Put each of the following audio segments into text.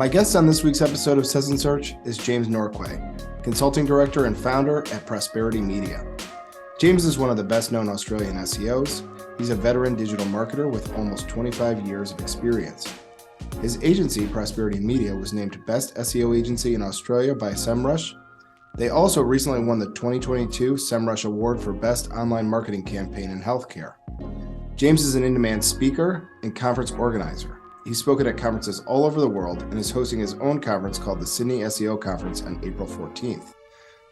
My guest on this week's episode of Suds Search is James Norquay, Consulting Director and Founder at Prosperity Media. James is one of the best-known Australian SEOs. He's a veteran digital marketer with almost 25 years of experience. His agency, Prosperity Media, was named Best SEO Agency in Australia by SEMrush. They also recently won the 2022 SEMrush Award for Best Online Marketing Campaign in Healthcare. James is an in-demand speaker and conference organizer. He's spoken at conferences all over the world and is hosting his own conference called the Sydney SEO Conference on April 14th.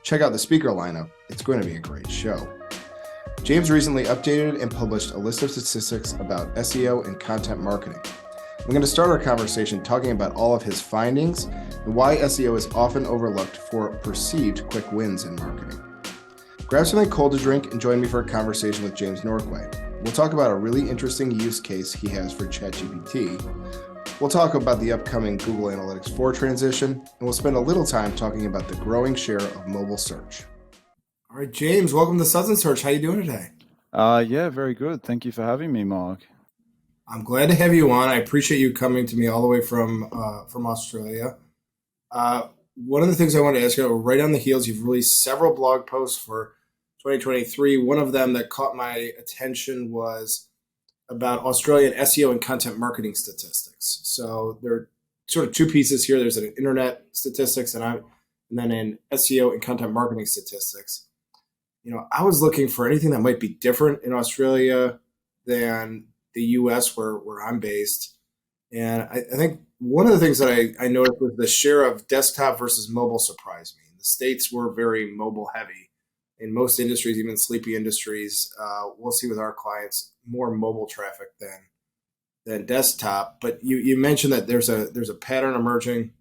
Check out the speaker lineup. It's going to be a great show. James recently updated and published a list of statistics about SEO and content marketing. We're going to start our conversation talking about all of his findings and why SEO is often overlooked for perceived quick wins in marketing. Grab something cold to drink and join me for a conversation with James Norquay. We'll talk about a really interesting use case he has for ChatGPT. We'll talk about the upcoming Google Analytics 4 transition, and we'll spend a little time talking about the growing share of mobile search. All right, James, welcome to Suds Search. How are you doing today? Yeah, very good. Thank you for having me, Mark. I'm glad to have you on. I appreciate you coming to me all the way from Australia. One of the things I wanted to ask you, right on the heels, you've released several blog posts for 2023. One of them that caught my attention was about Australian SEO and content marketing statistics. So there are sort of two pieces here. There's an internet statistics and then an SEO and content marketing statistics. You know, I was looking for anything that might be different in Australia than the US where I'm based. And I think one of the things that I noticed was the share of desktop versus mobile surprised me. The States were very mobile heavy. In most industries, even sleepy industries, we'll see with our clients more mobile traffic than desktop. But you mentioned that there's a pattern emerging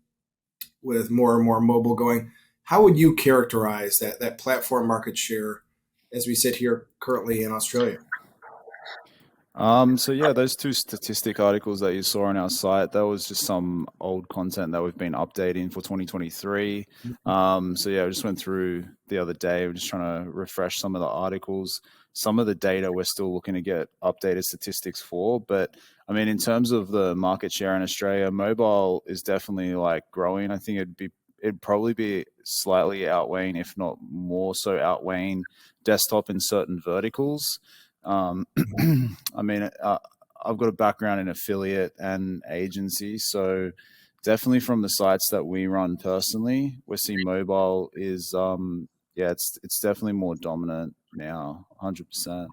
with more and more mobile going. How would you characterize that platform market share as we sit here currently in Australia? So yeah, those two statistic articles that you saw on our site, that was just some old content that we've been updating for 2023. So yeah, I just went through the other day. We're just trying to refresh some of the articles. Some of the data we're still looking to get updated statistics for. But I mean, in terms of the market share in Australia, mobile is definitely like growing. I think it'd probably be slightly outweighing, if not more so outweighing desktop in certain verticals. I mean, I've got a background in affiliate and agency, so definitely from the sites that we run personally, we're seeing mobile is, it's definitely more dominant now, 100%.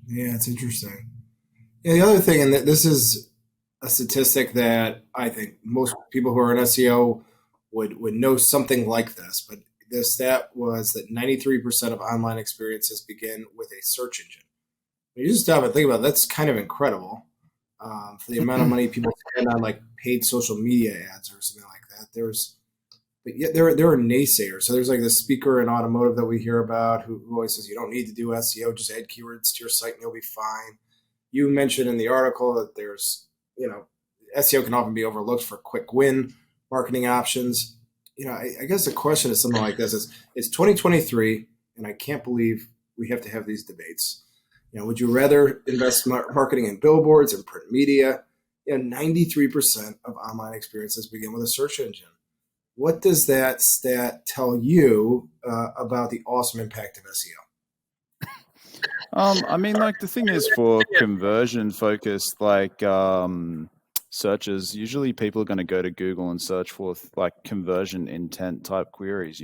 Yeah, it's interesting. Yeah, the other thing, and this is a statistic that I think most people who are in SEO would know something like this, but the stat was that 93% of online experiences begin with a search engine. When you just stop and think about it, that's kind of incredible for the amount of money people spend on like paid social media ads or something like that. But yet there are naysayers. So there's like this speaker in automotive that we hear about who always says you don't need to do SEO, just add keywords to your site and you'll be fine. You mentioned in the article that there's, SEO can often be overlooked for quick win marketing options. I guess the question is something like this: it's 2023, and I can't believe we have to have these debates. Would you rather invest marketing in billboards and print media? 93% of online experiences begin with a search engine. What does that stat tell you about the awesome impact of SEO? I mean, like the thing is, for conversion focused, like searches, usually people are going to go to Google and search for like conversion intent type queries,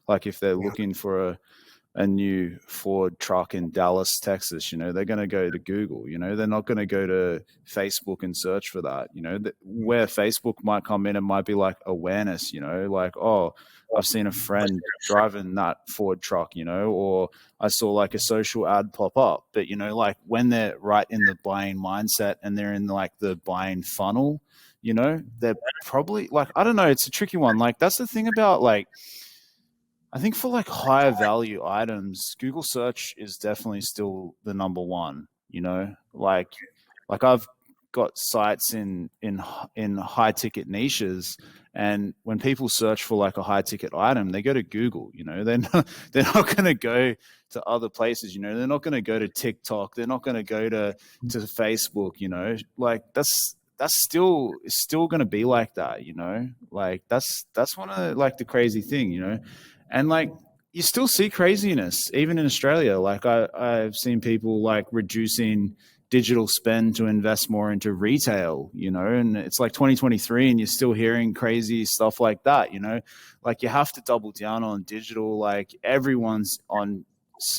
like if they're looking for a new Ford truck in Dallas, Texas, they're going to go to Google, they're not going to go to Facebook and search for that, where Facebook might come in and might be like awareness, like, oh, I've seen a friend driving that Ford truck, or I saw like a social ad pop up. But, like when they're right in the buying mindset and they're in like the buying funnel, they're probably like, I don't know, it's a tricky one. Like that's the thing about like, I think for like higher value items, Google search is definitely still the number one, like I've got sites in high ticket niches, and when people search for like a high ticket item, they go to Google, they're not going to go to other places, they're not going to go to TikTok. They're not going to go to Facebook, like that's that's still it's still going to be like that, you know. Like that's one of like the crazy thing, you know, and like you still see craziness even in Australia. Like I've seen people like reducing digital spend to invest more into retail, you know, and it's like 2023 and you're still hearing crazy stuff like that, you know. Like you have to double down on digital. Like everyone's on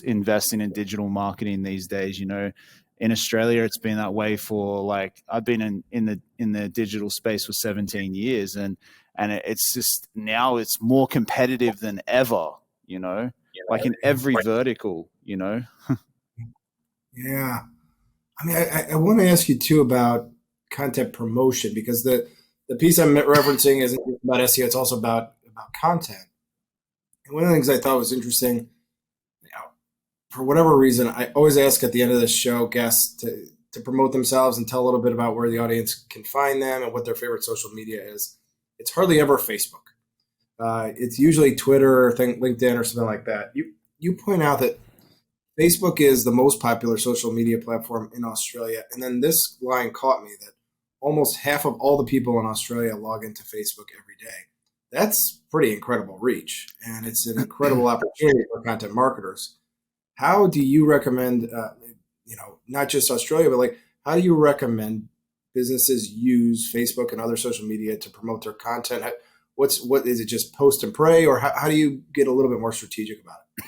investing in digital marketing these days, you know. In Australia it's been that way for like I've been in the digital space for 17 years, and it's just now it's more competitive than ever, you know, like in every vertical, you know. Yeah. I mean, I want to ask you too about content promotion because the piece I'm referencing isn't just about SEO; it's also about content. And one of the things I thought was interesting, you know, for whatever reason, I always ask at the end of the show guests to promote themselves and tell a little bit about where the audience can find them and what their favorite social media is. It's hardly ever Facebook. It's usually Twitter or LinkedIn or something like that. You point out that Facebook is the most popular social media platform in Australia. And then this line caught me that almost half of all the people in Australia log into Facebook every day. That's pretty incredible reach. And it's an incredible opportunity for content marketers. How do you recommend, not just Australia, but like, how do you recommend businesses use Facebook and other social media to promote their content? What is it, just post and pray, or how do you get a little bit more strategic about it?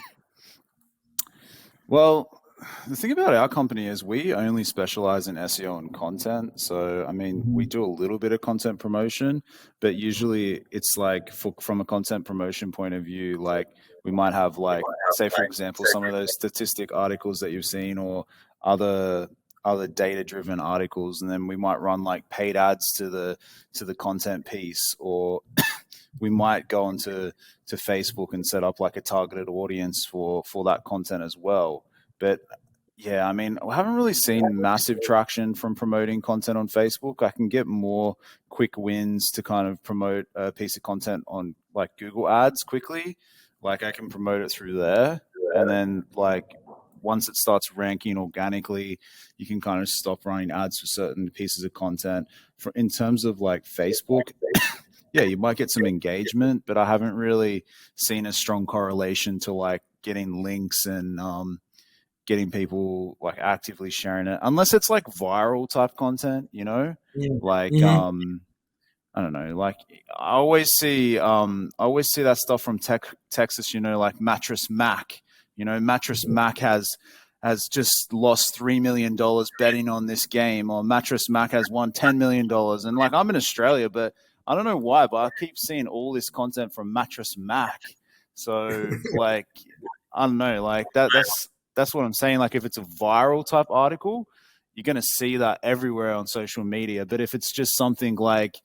Well, the thing about our company is we only specialize in SEO and content. So, I mean, we do a little bit of content promotion, but usually it's like from a content promotion point of view, like we might have like, say for example, some of those statistic articles that you've seen or other other data driven articles, and then we might run like paid ads to the content piece, or we might go onto to Facebook and set up like a targeted audience for that content as well. But yeah, I mean, I haven't really seen massive traction from promoting content on Facebook. I can get more quick wins to kind of promote a piece of content on like Google Ads quickly. Like I can promote it through there. And then like once it starts ranking organically, you can kind of stop running ads for certain pieces of content. For in terms of like Facebook, yeah, you might get some engagement, but I haven't really seen a strong correlation to like getting links and getting people like actively sharing it, unless it's like viral type content, you know, like Mm-hmm. I don't know, like I always see that stuff from Texas, you know, like Mattress Mac. You know, Mattress Mac has just lost $3 million betting on this game, or Mattress Mac has won $10 million. And like I'm in Australia, but I don't know why, but I keep seeing all this content from Mattress Mac. So like I don't know, like that's what I'm saying. Like if it's a viral type article, you're gonna see that everywhere on social media. But if it's just something like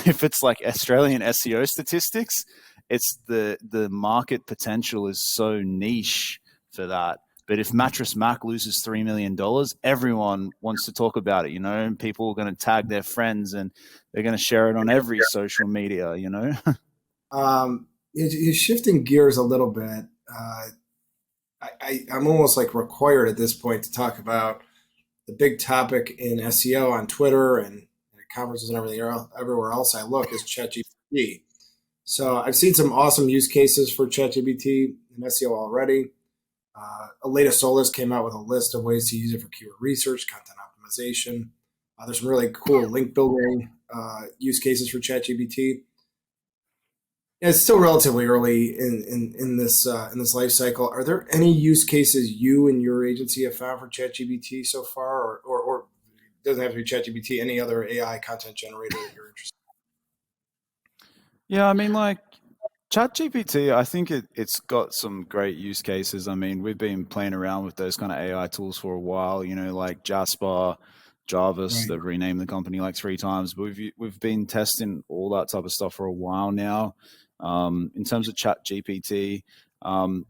if it's like Australian SEO statistics, it's the market potential is so niche for that. But if Mattress Mac loses $3 million, everyone wants to talk about it, you know, and people are going to tag their friends and they're going to share it on every social media, you know. You're shifting gears a little bit. I'm almost like required at this point to talk about the big topic in SEO on Twitter and at conferences and everything everywhere else I look is ChatGPT. So I've seen some awesome use cases for ChatGPT in SEO already. Aleta Solis came out with a list of ways to use it for keyword research, content optimization. There's some really cool link building use cases for ChatGPT. It's still relatively early in this life cycle. Are there any use cases you and your agency have found for ChatGPT so far, or it doesn't have to be ChatGPT, any other AI content generator that you're interested Yeah, I mean, like ChatGPT, I think it's got some great use cases. I mean, we've been playing around with those kind of AI tools for a while, you know, like Jasper, in? Jarvis, Right. they've renamed the company like three times, but we've been testing all that type of stuff for a while now. In terms of ChatGPT,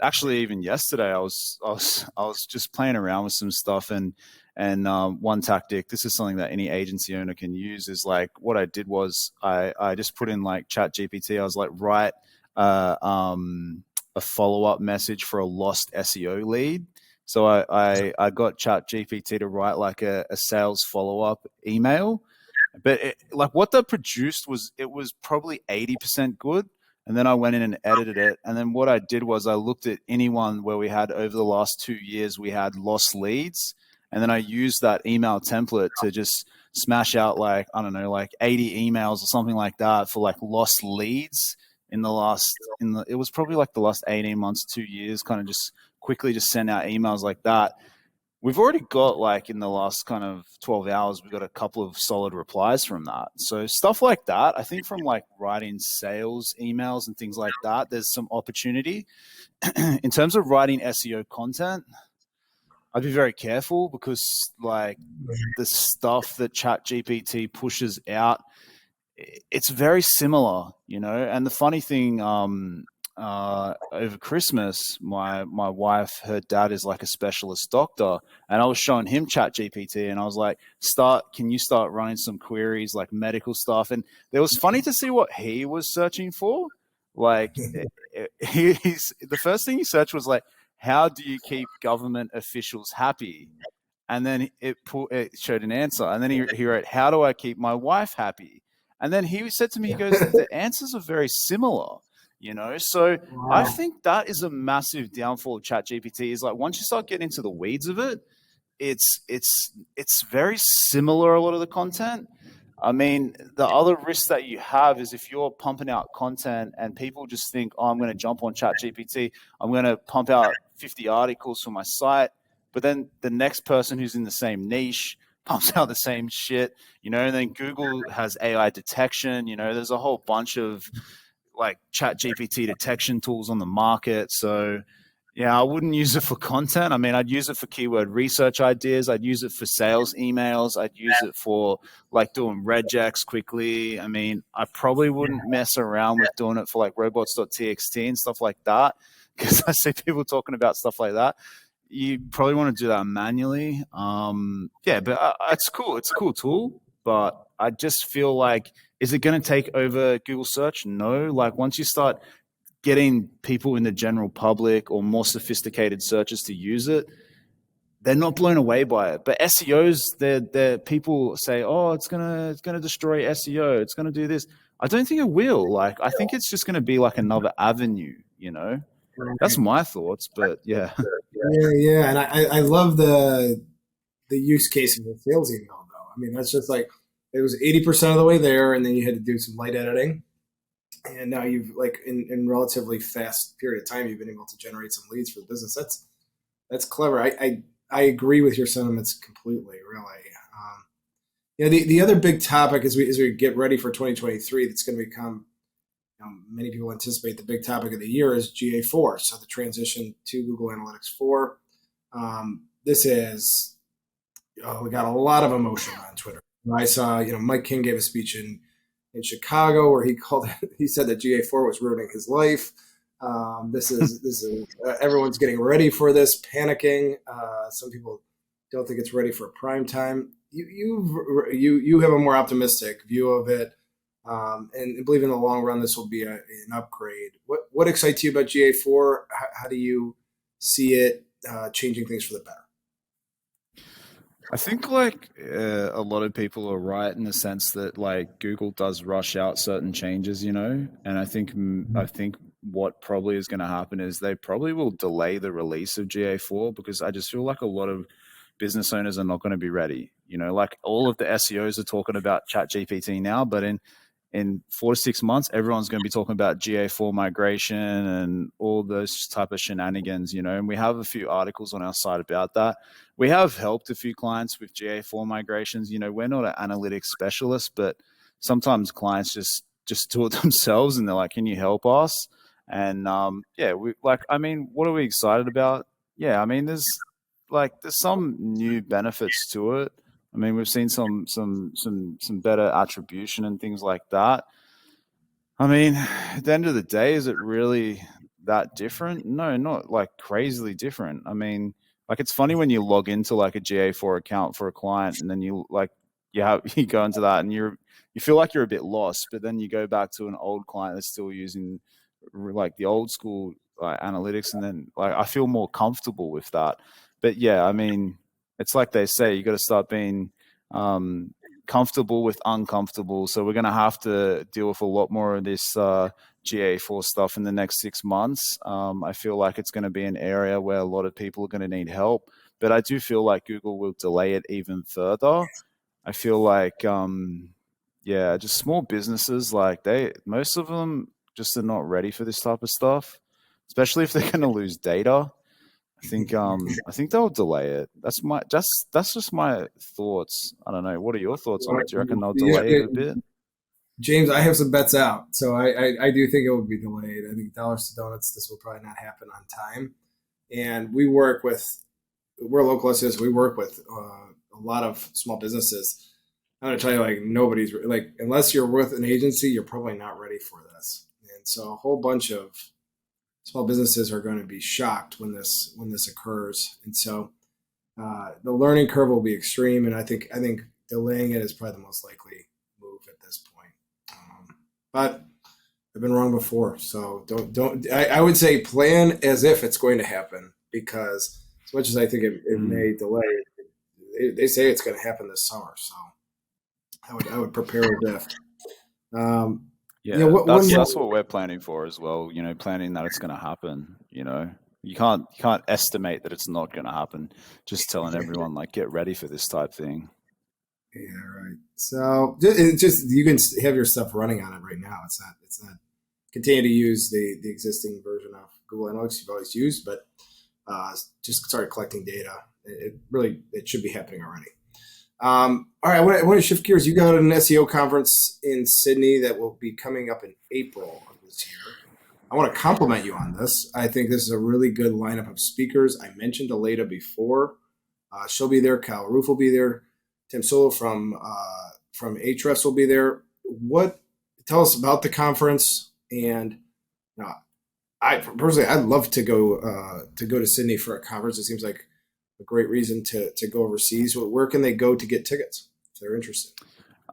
actually, even yesterday, I was just playing around with some stuff, and one tactic. This is something that any agency owner can use. Is like what I did was I just put in like ChatGPT. I was like, write uh, um, a follow up message for a lost SEO lead. So I got ChatGPT to write like a sales follow up email, But like what they produced was it was probably 80% good. And then I went in and edited it. And then what I did was I looked at anyone where we had over the last 2 years, we had lost leads. And then I used that email template to just smash out like, I don't know, like 80 emails or something like that for like lost leads it was probably like the last 18 months, 2 years, kind of just quickly just send out emails like that. We've already got like in the last kind of 12 hours, we got a couple of solid replies from that. So stuff like that, I think from like writing sales emails and things like that, there's some opportunity. In terms of writing SEO content, I'd be very careful because like the stuff that ChatGPT pushes out, it's very similar, you know. And the funny thing, over Christmas, my wife, her dad is like a specialist doctor, and I was showing him Chat GPT, and I was like, can you start running some queries like medical stuff? And it was funny to see what he was searching for. Like, he's the first thing he searched was like, how do you keep government officials happy? And then it showed an answer, and then he wrote, how do I keep my wife happy? And then he said to me, he goes, the answers are very similar, you know. So I Wow. think that is a massive downfall of ChatGPT. Is like once you start getting into the weeds of it, it's very similar, a lot of the content. I mean, the other risk that you have is if you're pumping out content and people just think, oh, I'm going to jump on ChatGPT, I'm going to pump out 50 articles for my site, but then the next person who's in the same niche pumps out the same shit, you know, and then Google has AI detection, you know, there's a whole bunch of like ChatGPT detection tools on the market. So yeah, I wouldn't use it for content. I mean, I'd use it for keyword research ideas. I'd use it for sales emails. I'd use it for like doing regex quickly. I mean, I probably wouldn't mess around with doing it for like robots.txt and stuff like that because I see people talking about stuff like that. You probably want to do that manually. Yeah, but it's cool. It's a cool tool, but I just feel like, is it going to take over Google search? No. Like once you start getting people in the general public or more sophisticated searchers to use it, they're not blown away by it. But SEOs, they're people say, oh, it's gonna destroy SEO. It's gonna do this. I don't think it will. Like I think it's just gonna be like another avenue. You know, that's my thoughts. But yeah. Yeah, yeah, and I love the use case of the sales email though. I mean, that's just like it was 80% of the way there, and then you had to do some light editing, and now you've like in relatively fast period of time, you've been able to generate some leads for the business. That's clever. I agree with your sentiments completely. Really. Yeah. The other big topic as we get ready for 2023, that's going to become many people anticipate the big topic of the year is GA4. So the transition to Google Analytics 4. This is we got a lot of emotion on Twitter. I saw Mike King gave a speech in Chicago where he said that GA4 was ruining his life. This is everyone's getting ready for this, panicking. Some people don't think it's ready for prime time. You have a more optimistic view of it, and believe in the long run this will be an upgrade. What excites you about GA4? How do you see it changing things for the better? I think like a lot of people are right in the sense that like Google does rush out certain changes, you know, and I think what probably is going to happen is they probably will delay the release of GA4 because I just feel like a lot of business owners are not going to be ready. You know, like all of the SEOs are talking about ChatGPT now, but in 4 to 6 months, everyone's going to be talking about GA4 migration and all those type of shenanigans, you know, and we have a few articles on our site about that. We have helped a few clients with GA4 migrations. You know, we're not an analytics specialist, but sometimes clients just do it themselves and they're like, can you help us? And yeah, we like, I mean, what are we excited about? Yeah, I mean, there's some new benefits to it. I mean, we've seen some better attribution and things like that. I mean, at the end of the day, is it really that different? No, not like crazily different. I mean, like it's funny when you log into like a GA4 account for a client and then you go into that and you feel like you're a bit lost, but then you go back to an old client that's still using like the old school like analytics, and then like I feel more comfortable with that. But yeah, I mean, it's like they say, you got to start being comfortable with uncomfortable. So we're going to have to deal with a lot more of this GA4 stuff in the next 6 months. I feel like it's going to be an area where a lot of people are going to need help, but I do feel like Google will delay it even further. I feel like, just small businesses, like most of them just are not ready for this type of stuff, especially if they're going to lose data. I think they'll delay it. That's just my thoughts. I don't know. What are your thoughts on it? Do you reckon they'll delay it a bit? James, I have some bets out. So I do think it will be delayed. I think dollars to donuts, this will probably not happen on time. And we're local SEOs. We work with a lot of small businesses. I'm going to tell you, like, nobody's like, unless you're with an agency, you're probably not ready for this. And so a whole bunch of small businesses are going to be shocked when this occurs. And so the learning curve will be extreme. And I think delaying it is probably the most likely move at this point. But I've been wrong before. So I would say plan as if it's going to happen, because as much as I think it may delay, they say it's going to happen this summer. So I would prepare as if. That's what we're planning for as well. Planning that it's going to happen. You can't estimate that it's not going to happen. Just telling everyone, like, get ready for this type thing. Yeah, right. So just you can have your stuff running on it right now. It's not continue to use the existing version of Google Analytics you've always used, but just start collecting data. It should be happening already. All right, I want to shift gears. You got an SEO conference in Sydney that will be coming up in April of this year. I want to compliment you on this. I think this is a really good lineup of speakers. I mentioned Aleda before. She'll be there. Cal Roof will be there. Tim Solo from Ahrefs will be there. Tell us about the conference. And I personally, I'd love to go to Sydney for a conference. It seems like a great reason to go overseas. Where can they go to get tickets if they're interested?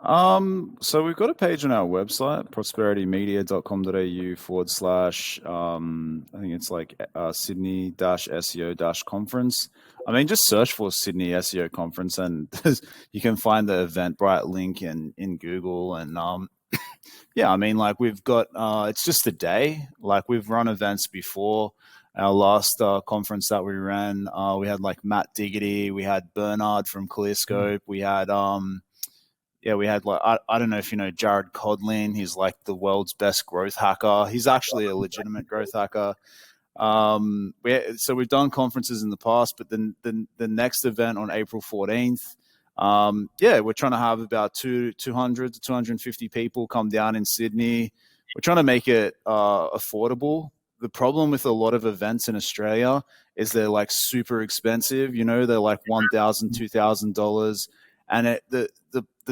So we've got a page on our website, prosperitymedia.com.au / I think it's like Sydney-SEO-conference. I mean, just search for Sydney SEO conference and you can find the Eventbrite link in Google. And I mean, like, we've got, it's just a day. Like, we've run events before. Our last conference that we ran, we had like Matt Diggity, we had Bernard from ClearScope, we had we had, like, I don't know if you know Jared Codlin. He's like the world's best growth hacker. He's actually a legitimate growth hacker. So we've done conferences in the past, but then the next event on April 14th, we're trying to have about 200 to 250 people come down in Sydney. We're trying to make it affordable. The problem with a lot of events in Australia is they're like super expensive. They're like $1,000, $2,000. And the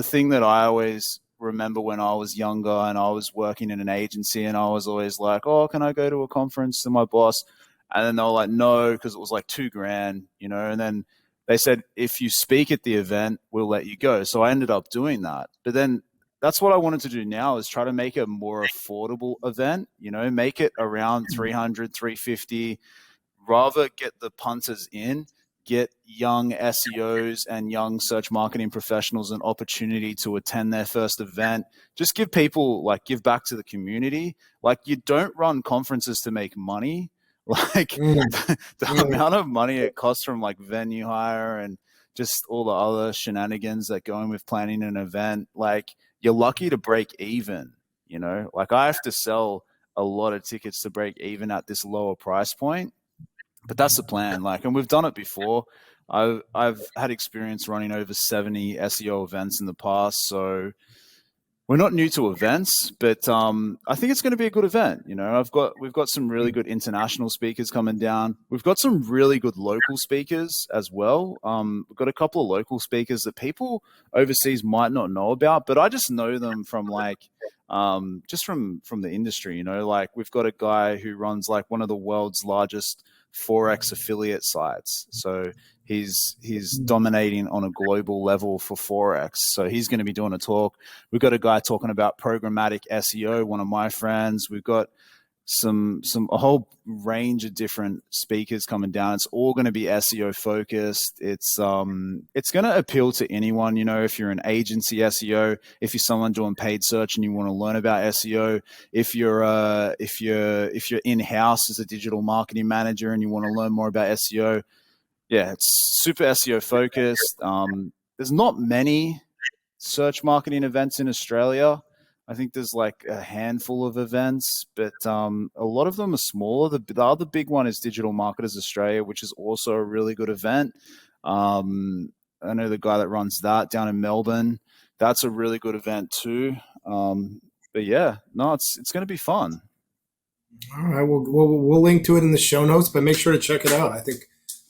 thing that I always remember when I was younger and I was working in an agency and I was always like, oh, can I go to a conference to my boss? And then they were like, no, because it was like $2,000, and then they said, if you speak at the event, we'll let you go. So I ended up doing that. But then that's what I wanted to do now, is try to make a more affordable event, make it around 300, 350, rather get the punters in, get young SEOs and young search marketing professionals an opportunity to attend their first event. Just give people, like, give back to the community. Like, you don't run conferences to make money. Like, the amount of money it costs from like venue hire and just all the other shenanigans that go in with planning an event, like, you're lucky to break even, like, I have to sell a lot of tickets to break even at this lower price point. But that's the plan. Like, and we've done it before. I've had experience running over 70 SEO events in the past. So we're not new to events, but I think it's going to be a good event. We've got some really good international speakers coming down. We've got some really good local speakers as well. We've got a couple of local speakers that people overseas might not know about, but I just know them from like just from the industry. Like, we've got a guy who runs like one of the world's largest Forex affiliate sites. So he's dominating on a global level for Forex. So he's going to be doing a talk. We've got a guy talking about programmatic SEO, one of my friends. We've got a whole range of different speakers coming down. It's all going to be SEO focused. It's going to appeal to anyone. You know, if you're an agency SEO, if you're someone doing paid search and you want to learn about SEO, if you're in house as a digital marketing manager and you want to learn more about SEO, yeah, it's super SEO focused. There's not many search marketing events in Australia. I think there's like a handful of events, but a lot of them are smaller. The other big one is Digital Marketers Australia, which is also a really good event. I know the guy that runs that down in Melbourne. That's a really good event too. But yeah, no, it's going to be fun. All right, we'll link to it in the show notes, but make sure to check it out. I think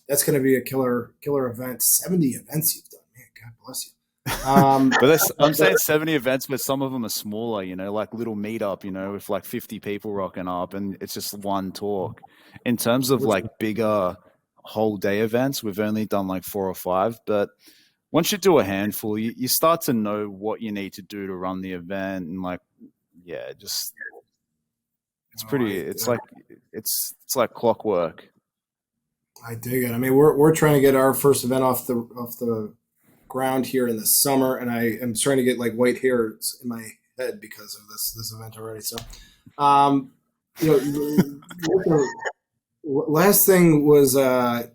that's going to be a killer event. 70 events you've done, man. God bless you. But I'm saying 70 events, but some of them are smaller, you know, like little meetup, you know, with like 50 people rocking up and it's just one talk. In terms of like bigger whole day events, we've only done like 4 or 5, but once you do a handful, you start to know what you need to do to run the event and like, yeah, just it's like clockwork. I dig it. I mean, we're trying to get our first event off the ground here in the summer, and I am starting to get like white hairs in my head because of this event already. So, last thing was I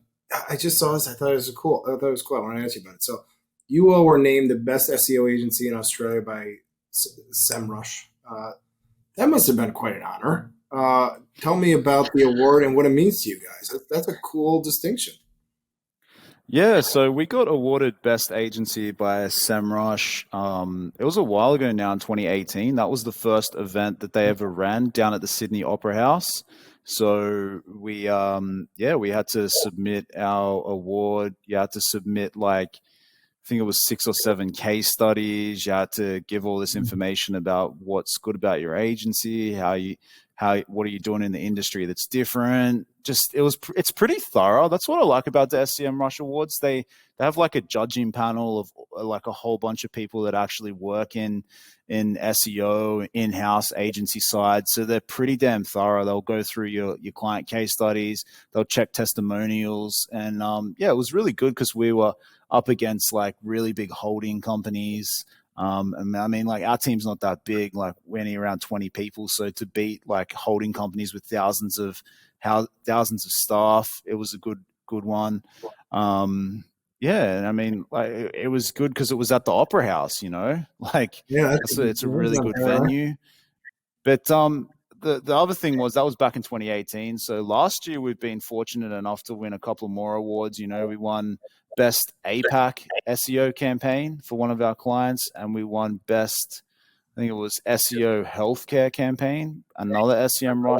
just saw this. I thought it was cool. I want to ask you about it. So, you all were named the best SEO agency in Australia by SEMrush. That must have been quite an honor. Tell me about the award and what it means to you guys. That's a cool distinction. Yeah, so we got awarded Best Agency by SEMrush. It was a while ago now in 2018. That was the first event that they ever ran down at the Sydney Opera House. So we had to submit our award. You had to submit like, I think it was 6 or 7 case studies. You had to give all this information about what's good about your agency, what are you doing in the industry that's different. It's pretty thorough. That's what I like about the SEMrush Awards. They have like a judging panel of like a whole bunch of people that actually work in SEO, in-house agency side. So they're pretty damn thorough. They'll go through your client case studies. They'll check testimonials. And it was really good because we were up against like really big holding companies. And I mean, like our team's not that big, like we're only around 20 people. So to beat like holding companies with thousands of staff, it was a good one. And I mean, like it was good because it was at the Opera House, you know, like it's a really good venue. But the other thing was that was back in 2018. So last year we've been fortunate enough to win a couple more awards. You know, we won Best APAC SEO campaign for one of our clients, and we won Best, I think it was SEO Healthcare campaign, another SEMrush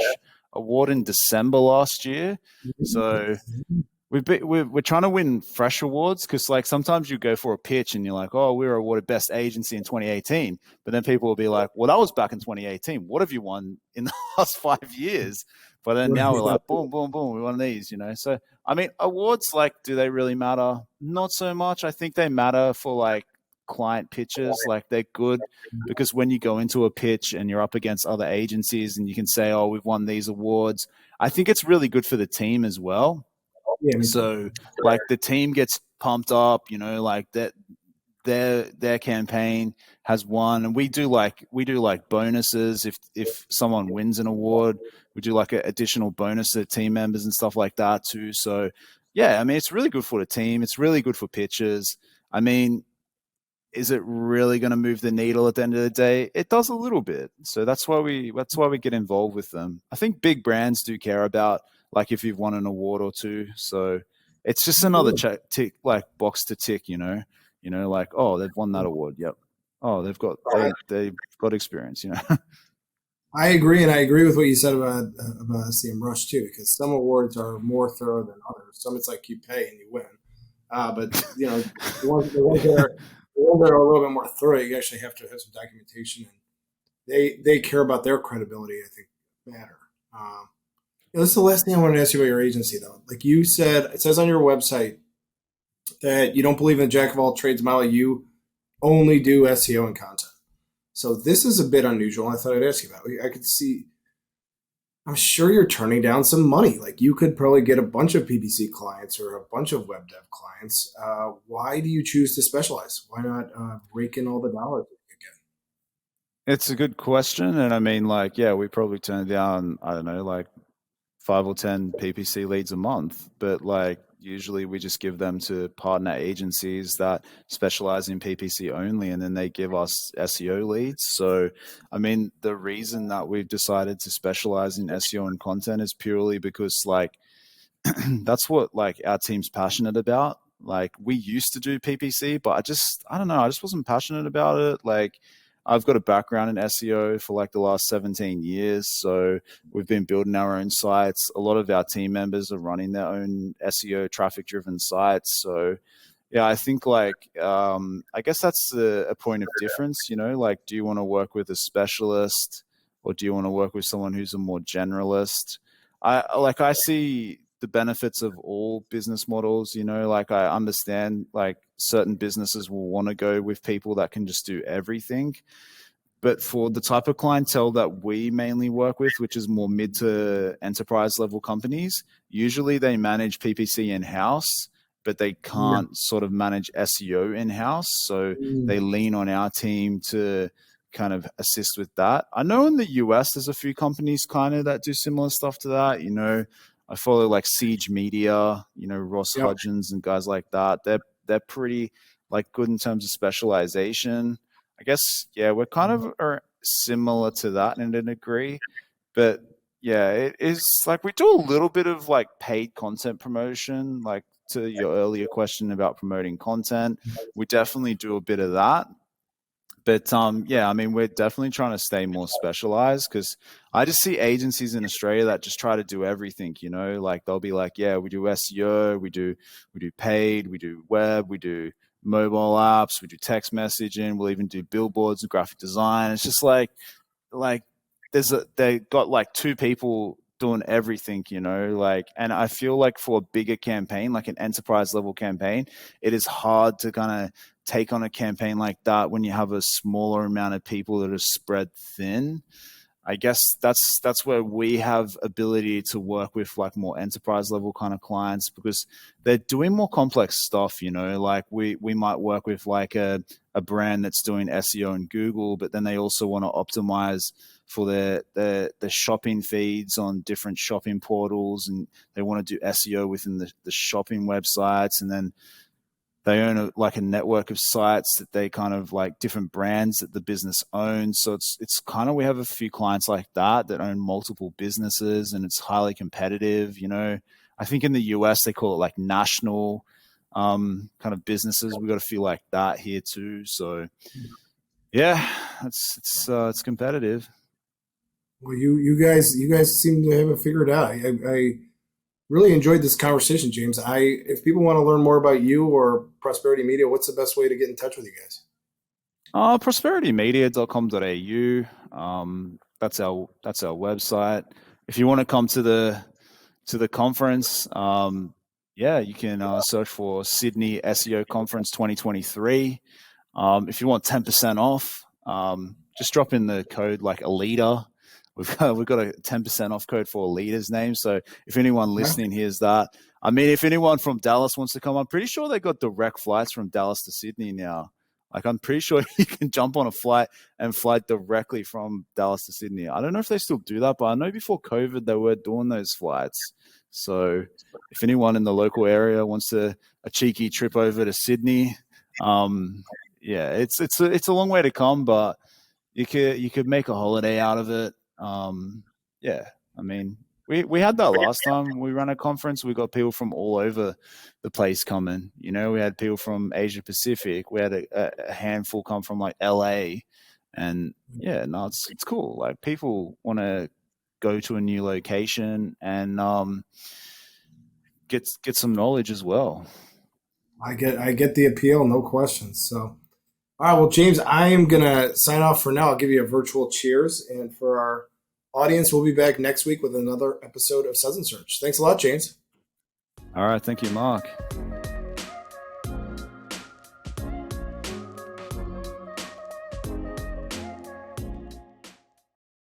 award in December last year. So we're trying to win fresh awards because like sometimes you go for a pitch and you're like, oh, we were awarded Best Agency in 2018, but then people will be like, well, that was back in 2018. What have you won in the last 5 years? But then now we're like, boom, boom, boom, we won these, you know. So I mean, awards, like, do they really matter? Not so much. I think they matter for like client pitches. Like they're good because when you go into a pitch and you're up against other agencies and you can say, oh, we've won these awards, I think it's really good for the team as well. Yeah, so like the team gets pumped up, you know, like that their campaign has won, and we do like bonuses if someone wins an award. We do like an additional bonus to team members and stuff like that too. So yeah, I mean, it's really good for the team. It's really good for pitches. I mean, is it really going to move the needle at the end of the day? It does a little bit. So that's why we get involved with them. I think big brands do care about like if you've won an award or two. So it's just another tick, like box to tick, you know, like, oh, they've won that award. Yep. Oh, they've got experience, you know. I agree, and I agree with what you said about SEMrush too, because some awards are more thorough than others. Some it's like you pay and you win, but you know the ones that are a little bit more thorough, you actually have to have some documentation, and they care about their credibility. I think matter. This is the last thing I wanted to ask you about your agency, though. Like you said, it says on your website that you don't believe in the jack of all trades model. You only do SEO and content. So this is a bit unusual. I thought I'd ask you about it. I could see I'm sure you're turning down some money. Like you could probably get a bunch of PPC clients or a bunch of web dev clients. Why do you choose to specialize? Why not rake in all the dollars again? It's a good question. And I mean, like, yeah, we probably turn down, I don't know, like 5 or 10 PPC leads a month, but like usually we just give them to partner agencies that specialize in PPC only, and then they give us SEO leads. So, I mean, the reason that we've decided to specialize in SEO and content is purely because like that's what like our team's passionate about. Like we used to do PPC, but I don't know, I just wasn't passionate about it. Like I've got a background in SEO for like the last 17 years. So we've been building our own sites. A lot of our team members are running their own SEO traffic driven sites. So yeah, I think like I guess that's a point of difference, you know, like do you want to work with a specialist or do you want to work with someone who's a more generalist? I see the benefits of all business models, you know, like I understand like certain businesses will want to go with people that can just do everything. But for the type of clientele that we mainly work with, which is more mid to enterprise level companies, usually they manage PPC in house, but they Yeah. can't sort of manage SEO in house. So they lean on our team to kind of assist with that. I know in the US, there's a few companies kind of that do similar stuff to that. You know, I follow like Siege Media, you know, Ross Yep. Hudgens and guys like that. They're pretty like good in terms of specialization. I guess, yeah, we're kind of are similar to that in a degree, but yeah, it is like we do a little bit of like paid content promotion, like to your earlier question about promoting content. We definitely do a bit of that. But yeah, I mean, we're definitely trying to stay more specialized because I just see agencies in Australia that just try to do everything. You know, like they'll be like, yeah, we do SEO, we do paid, we do web, we do mobile apps, we do text messaging, we'll even do billboards and graphic design. It's just like they got like two people doing everything, you know, like, and I feel like for a bigger campaign, like an enterprise level campaign, it is hard to kind of take on a campaign like that when you have a smaller amount of people that are spread thin. I guess that's where we have ability to work with like more enterprise level kind of clients because they're doing more complex stuff, you know, like we might work with like a brand that's doing SEO in Google, but then they also want to optimize for their shopping feeds on different shopping portals, and they want to do SEO within the shopping websites, and then they own like a network of sites that they kind of like different brands that the business owns. So it's kind of we have a few clients like that own multiple businesses, and it's highly competitive. You know, I think in the US they call it like national kind of businesses. We got a few like that here too. So yeah, it's competitive. Well, you guys seem to have it figured out. I really enjoyed this conversation, James. If people want to learn more about you or Prosperity Media, what's the best way to get in touch with you guys? Prosperitymedia.com.au. That's our website. If you want to come to the conference, yeah, you can search for Sydney SEO Conference 2023. If you want 10% off, just drop in the code like a leader. We've got a 10% off code for a leader's name. So if anyone Yeah. listening hears that, I mean, if anyone from Dallas wants to come, I'm pretty sure they got direct flights from Dallas to Sydney now. Like I'm pretty sure you can jump on a flight and fly directly from Dallas to Sydney. I don't know if they still do that, but I know before COVID they were doing those flights. So if anyone in the local area wants a cheeky trip over to Sydney, um, yeah, it's a long way to come, but you could make a holiday out of it. Yeah, I mean, we had that last time we ran a conference. We got people from all over the place coming. You know, we had people from Asia Pacific. We had a handful come from like LA, and yeah, no, it's cool. Like people want to go to a new location and get some knowledge as well. I get the appeal, no questions. So, all right, well, James, I am gonna sign off for now. I'll give you a virtual cheers, and for our audience, we'll be back next week with another episode of Suds Search. Thanks a lot, James. All right, thank you, Mark.